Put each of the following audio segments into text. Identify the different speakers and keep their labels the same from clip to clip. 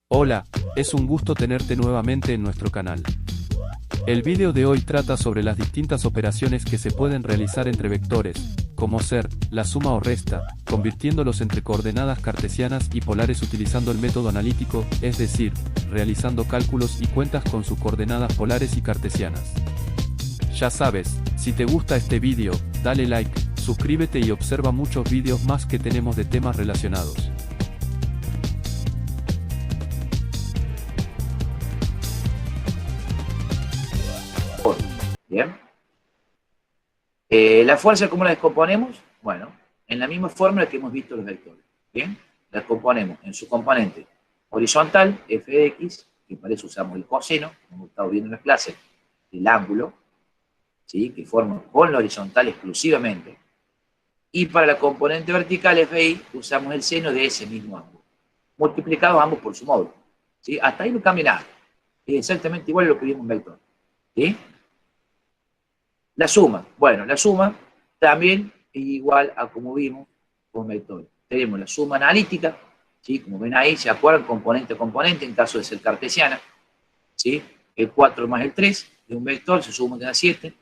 Speaker 1: Hola, es un gusto tenerte nuevamente en nuestro canal. El vídeo de hoy trata sobre las distintas operaciones que se pueden realizar entre vectores, como ser, la suma o resta, convirtiéndolos entre coordenadas cartesianas y polares utilizando el método analítico, es decir, realizando cálculos y cuentas con sus coordenadas polares y cartesianas. Ya sabes, si te gusta este vídeo, dale like, suscríbete y observa muchos vídeos más que tenemos de temas relacionados.
Speaker 2: Bien. La fuerza, ¿cómo la descomponemos? Bueno, en la misma fórmula que hemos visto los vectores. Bien. La componemos en su componente horizontal, f de x, que para eso usamos el coseno, como hemos estado viendo en la clase, el ángulo, ¿sí? Que forma con la horizontal exclusivamente. Y para la componente vertical, f de y, usamos el seno de ese mismo ángulo, multiplicados ambos por su módulo. ¿Sí? Hasta ahí no cambia nada. Es exactamente igual a lo que vimos en vector. ¿Sí? La suma, bueno, la suma también es igual a como vimos con vectores. Tenemos la suma analítica, ¿sí? Como ven ahí, se acuerdan componente a componente en caso de ser cartesiana, ¿sí? El 4 más el 3 de un vector se suma y me da 7,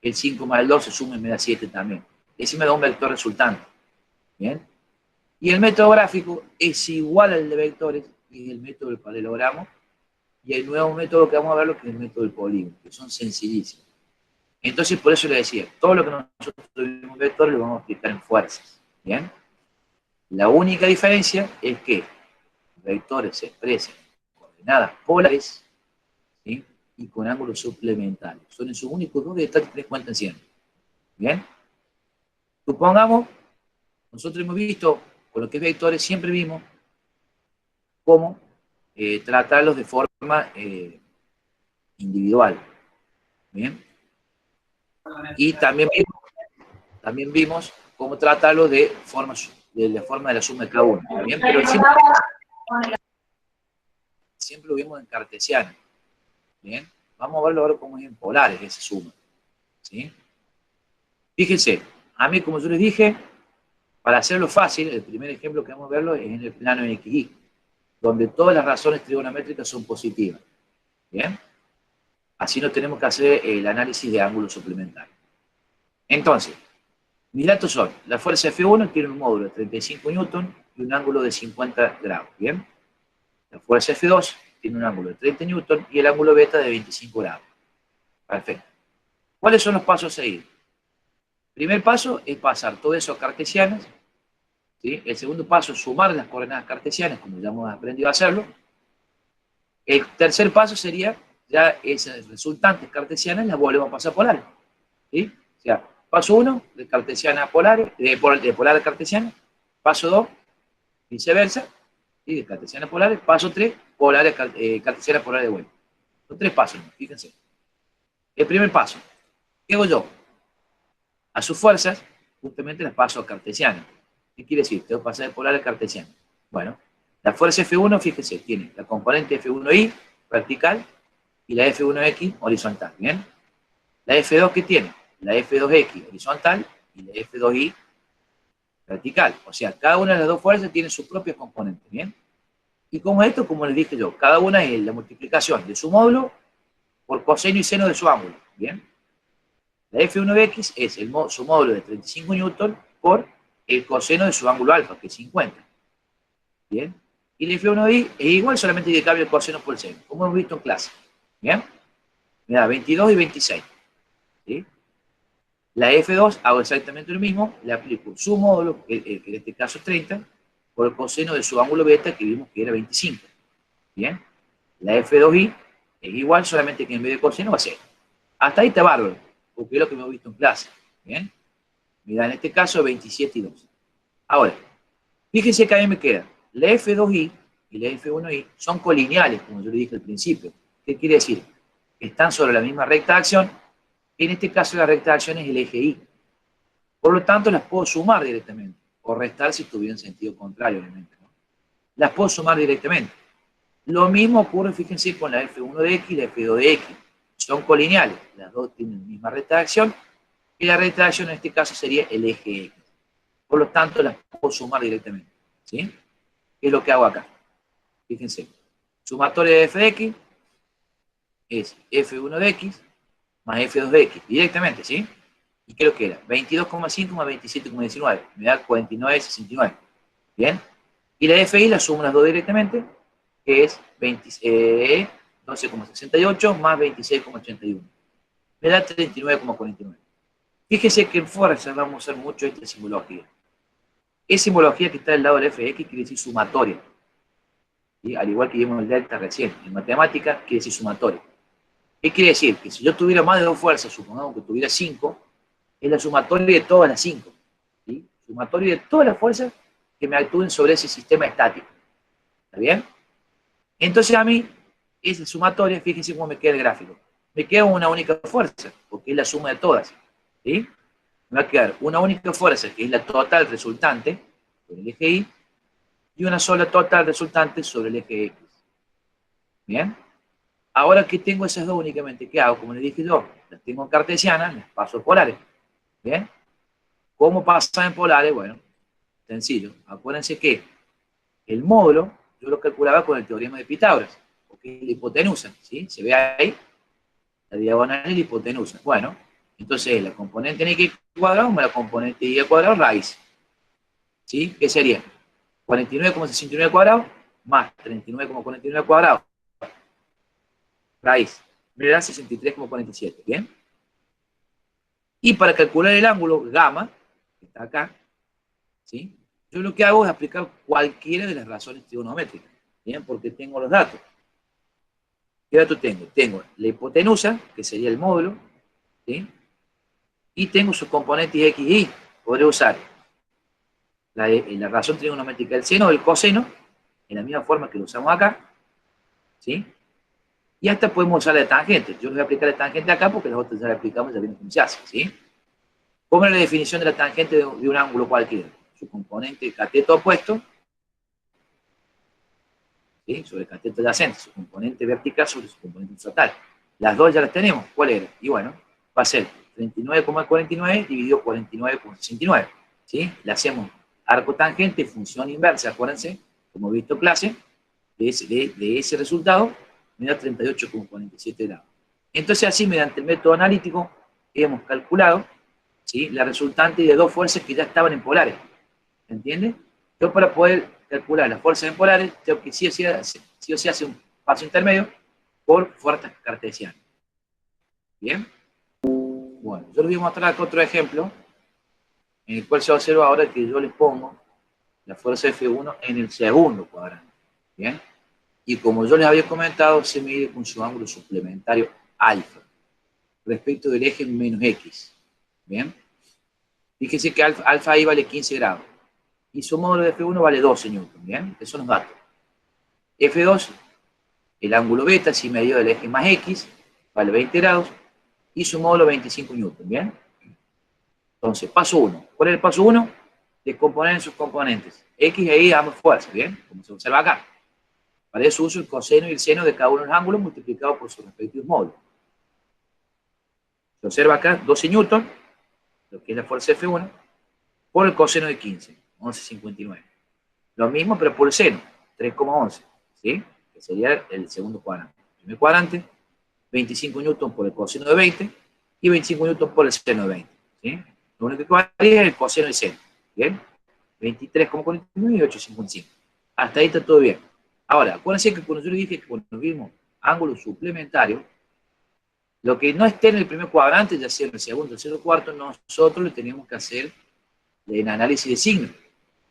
Speaker 2: el 5 más el 2 se suma y me da 7 también. Ese me da un vector resultante, ¿bien? Y el método gráfico es igual al de vectores, y es el método del paralelogramo, y el nuevo método que vamos a ver, lo que es el método del polígono, que son sencillísimos. Entonces, por eso le decía, todo lo que nosotros vimos en vectores lo vamos a aplicar en fuerzas. ¿Bien? La única diferencia es que los vectores se expresan en coordenadas polares, ¿sí? Y con ángulos suplementarios. Son esos únicos dos detalles que tener en cuenta siempre. ¿Bien? Supongamos, nosotros hemos visto, con lo que es vectores, siempre vimos cómo tratarlos de forma individual. ¿Bien? Y también vimos cómo tratarlo de la forma de la suma de cada uno. ¿Bien? Pero siempre lo vimos en cartesiano. ¿Bien? Vamos a verlo ahora cómo es en polares esa suma. ¿Sí? Fíjense, a mí, como yo les dije, para hacerlo fácil, el primer ejemplo que vamos a verlo es en el plano XY, donde todas las razones trigonométricas son positivas. ¿Bien? Así no tenemos que hacer el análisis de ángulos suplementarios. Entonces, mis datos son, la fuerza F1 tiene un módulo de 35 newton y un ángulo de 50 grados. ¿Bien? La fuerza F2 tiene un ángulo de 30 newton y el ángulo beta de 25 grados. Perfecto. ¿Cuáles son los pasos a seguir? El primer paso es pasar todo eso a cartesianas. ¿Sí? El segundo paso es sumar las coordenadas cartesianas, como ya hemos aprendido a hacerlo. El tercer paso sería, ya esas resultantes cartesianas las volvemos a pasar a polares. ¿Sí? O sea, paso 1, de cartesiana a polares, de polar a cartesiana. Paso 2, viceversa. ¿Sí? De cartesiana a polares. Paso 3, cartesiana a polares de vuelta. Son 3 pasos, fíjense. El primer paso, ¿qué hago yo? A sus fuerzas, justamente las paso a cartesiana. ¿Qué quiere decir? Tengo que pasar de polar a cartesiana. Bueno, la fuerza F1, fíjese, tiene la componente F1Y vertical y la F1X horizontal. ¿Bien? La F2, ¿qué tiene? La F2X horizontal y la F2Y vertical. O sea, cada una de las dos fuerzas tiene su propia componente. ¿Bien? Y como esto, como les dije yo, cada una es la multiplicación de su módulo por coseno y seno de su ángulo. ¿Bien? La F1X es su módulo de 35 newton por el coseno de su ángulo alfa, que es 50. ¿Bien? Y la F1Y es igual, solamente que cambia el coseno por el seno, como hemos visto en clase. ¿Bien? Me da 22 y 26. ¿Sí? La F2 hago exactamente lo mismo, le aplico su módulo, que en este caso es 30, por el coseno de su ángulo beta, que vimos que era 25. ¿Bien? La F2Y es igual, solamente que en vez de coseno va a ser. Hasta ahí está bárbaro, porque es lo que hemos visto en clase. ¿Bien? Me da en este caso 27 y 2. Ahora, fíjense que a mí me queda la F2Y y la F1Y son colineales, como yo le dije al principio. ¿Qué quiere decir? Están sobre la misma recta de acción. En este caso la recta de acción es el eje Y. Por lo tanto, las puedo sumar directamente. O restar si tuvieran sentido contrario, obviamente, ¿no? Las puedo sumar directamente. Lo mismo ocurre, fíjense, con la F1 de X y la F2 de X. Son colineales. Las dos tienen la misma recta de acción. Y la recta de acción en este caso sería el eje X. Por lo tanto, las puedo sumar directamente. ¿Sí? ¿Qué es lo que hago acá? Fíjense. Sumatoria de f de x es f1 de x más f2 de x, directamente, ¿sí? ¿Y qué es lo que era? 22,5 más 27,19, me da 49,69, ¿bien? Y la fi la sumo las dos directamente, que es 12,68 más 26,81, me da 39,49. Fíjese que en fuerza vamos a usar mucho esta simbología. Es simbología que está al lado del f de x, quiere decir sumatoria. ¿Sí? Al igual que vimos el delta recién. En matemática quiere decir sumatoria. ¿Qué quiere decir? Que si yo tuviera más de dos fuerzas, supongamos que tuviera 5, es la sumatoria de todas las 5. ¿Sí? Sumatoria de todas las fuerzas que me actúen sobre ese sistema estático. ¿Está bien? Entonces a mí, esa sumatoria, fíjense cómo me queda el gráfico. Me queda una única fuerza, porque es la suma de todas. ¿Sí? Me va a quedar una única fuerza, que es la total resultante, sobre el eje Y, y una sola total resultante sobre el eje X. ¿Bien? Ahora que tengo esas dos únicamente, ¿qué hago? Como les dije yo, las tengo en cartesianas, las paso a polares. ¿Bien? ¿Cómo pasan en polares? Bueno, sencillo. Acuérdense que el módulo yo lo calculaba con el teorema de Pitágoras, porque es la hipotenusa, ¿sí? Se ve ahí, la diagonal es la hipotenusa. Bueno, entonces la componente en x cuadrado más la componente y al cuadrado raíz. ¿Sí? ¿Qué sería? 49,69 cuadrado más 39,49 cuadrado raíz. Me da 63,47. ¿Bien? Y para calcular el ángulo gamma, que está acá, ¿sí? Yo lo que hago es aplicar cualquiera de las razones trigonométricas. ¿Bien? Porque tengo los datos. ¿Qué datos tengo? Tengo la hipotenusa, que sería el módulo, ¿sí? Y tengo sus componentes x y y. Podré usar la razón trigonométrica del seno o del coseno, en la misma forma que lo usamos acá, ¿sí? Y hasta podemos usar la tangente. Yo les voy a aplicar la tangente acá porque las otras ya la aplicamos, ya vimos cómo se hace, ¿sí? ¿Cómo es la definición de la tangente de un ángulo cualquiera? Su componente cateto opuesto, ¿sí? Sobre el cateto adyacente, su componente vertical sobre su componente horizontal. Las dos ya las tenemos. ¿Cuál era? Y bueno, va a ser 39,49 dividido 49,69, ¿sí? Le hacemos arco tangente, función inversa, acuérdense, como he visto en clase, de ese resultado, me da 38,47 grados. Entonces así, mediante el método analítico, hemos calculado, ¿sí?, la resultante de dos fuerzas que ya estaban en polares. ¿Entiendes? Yo para poder calcular las fuerzas en polares, tengo que sí o sí hace un paso intermedio por fuerzas cartesianas. ¿Bien? Bueno, yo les voy a mostrar acá otro ejemplo, en el cual se observa ahora que yo les pongo la fuerza F1 en el segundo cuadrante. ¿Bien? Y como yo les había comentado, se mide con su ángulo suplementario alfa, respecto del eje menos X. ¿Bien? Fíjense que alfa ahí vale 15 grados. Y su módulo de F1 vale 12 newton. ¿Bien? Esos son los datos. F2, el ángulo beta, si medido del eje más X, vale 20 grados. Y su módulo 25 newton. ¿Bien? Entonces, paso 1. ¿Cuál es el paso 1? Descomponer en sus componentes. X e Y ambas fuerzas. ¿Bien? Como se observa acá. Para eso uso el coseno y el seno de cada uno de los ángulos multiplicado por sus respectivos módulos. Se observa acá 12 newton, lo que es la fuerza F1, por el coseno de 15, 11,59. Lo mismo, pero por el seno, 3,11, ¿sí? Que sería el segundo cuadrante. El primer cuadrante, 25 newton por el coseno de 20 y 25 newton por el seno de 20, ¿sí? Lo único que varía es el coseno y el seno, ¿bien? 23,49 y 8,55. Hasta ahí está todo bien. Ahora, acuérdense que cuando yo les dije que cuando vimos ángulo suplementario, lo que no esté en el primer cuadrante, ya sea en el segundo, tercero, cuarto, nosotros le tenemos que hacer el análisis de signos.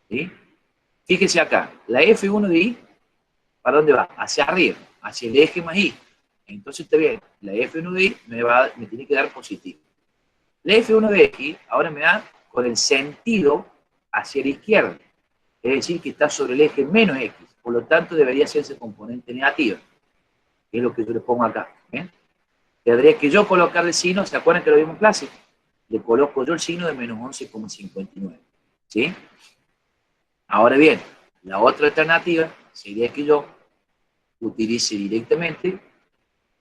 Speaker 2: ¿Sí? Fíjense acá, la F1 de Y, ¿para dónde va? Hacia arriba, hacia el eje más Y. Entonces está bien, la F1 de Y me tiene que dar positivo. La F1 de X ahora me da con el sentido hacia la izquierda, es decir, que está sobre el eje menos X, por lo tanto debería ser ese componente negativo, que es lo que yo le pongo acá. ¿Bien? Tendría que yo colocarle el signo, ¿se acuerdan que lo vimos en clase? Le coloco yo el signo de menos 11,59. ¿Sí? Ahora bien, la otra alternativa sería que yo utilice directamente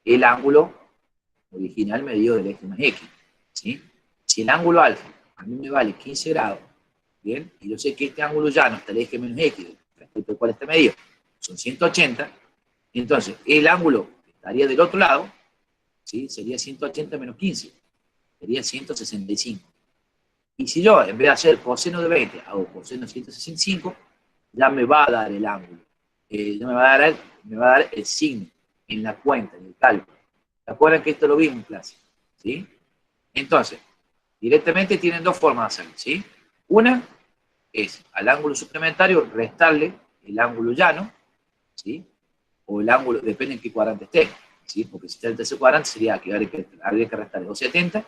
Speaker 2: el ángulo original medido del eje más X. ¿Sí? Si el ángulo alfa a mí me vale 15 grados, ¿bien? Y yo sé que este ángulo llano hasta el eje menos X, respecto al cual está medido, son 180, Entonces, el ángulo que estaría del otro lado, ¿sí? Sería 180 menos 15, sería 165. Y si yo, en vez de hacer coseno de 20, hago coseno de 165, ya me va a dar el ángulo. Ya me va a dar el signo en la cuenta, en el cálculo. ¿Se acuerdan que esto lo vimos en clase? ¿Sí? Entonces, directamente tienen dos formas de hacerlo, ¿sí? Una es al ángulo suplementario restarle el ángulo llano, ¿sí? O el ángulo, depende en qué cuadrante esté, ¿sí? Porque si está en el tercer cuadrante sería que habría que restarle 270,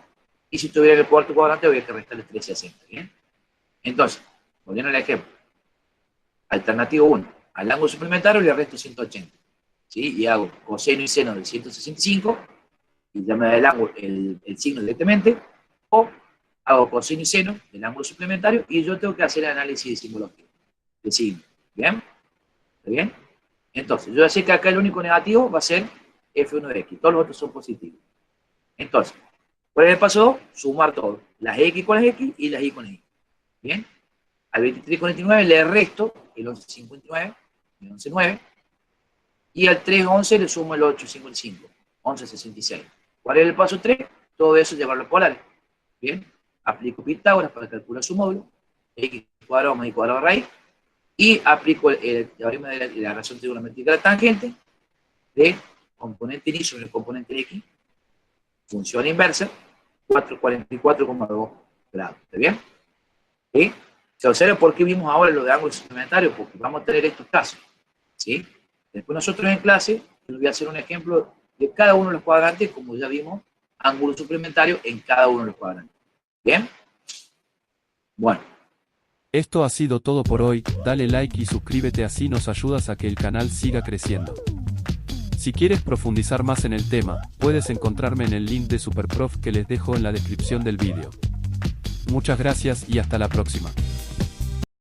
Speaker 2: y si estuviera en el cuarto cuadrante habría que restarle 360, ¿bien? Entonces, volviendo al ejemplo, alternativo 1, al ángulo suplementario le resto 180, ¿sí? Y hago coseno y seno del 165, y ya me da el ángulo, el signo directamente, o hago coseno y seno del ángulo suplementario, y yo tengo que hacer el análisis de simbología, de signo, ¿bien? ¿Está bien? Entonces, yo ya sé que acá el único negativo va a ser f1 de x, todos los otros son positivos. Entonces, ¿cuál es el paso 2? Sumar todo, las x con las x y las y con las y. ¿Bien? Al 23,49 le resto el 11,59, el 11,9, y al 3,11 le sumo el 8,55, 11,66. ¿Cuál es el paso 3? Todo eso llevarlo a polares. ¿Bien? Aplico Pitágoras para calcular su módulo, x cuadrado más y cuadrado raíz, y aplico el teorema de la relación trigonométrica de la tangente de componente y sobre el componente x, función inversa, 444,2 grados. ¿Está bien? ¿Sí? Se observa por qué vimos ahora lo de ángulos suplementarios, porque vamos a tener estos casos. ¿Sí? Después nosotros en clase, les voy a hacer un ejemplo de cada uno de los cuadrantes, como ya vimos, ángulo suplementario en cada uno de los cuadrantes. ¿Bien? Bueno.
Speaker 1: Esto ha sido todo por hoy, dale like y suscríbete, así nos ayudas a que el canal siga creciendo. Si quieres profundizar más en el tema, puedes encontrarme en el link de SuperProf que les dejo en la descripción del vídeo. Muchas gracias y hasta la próxima.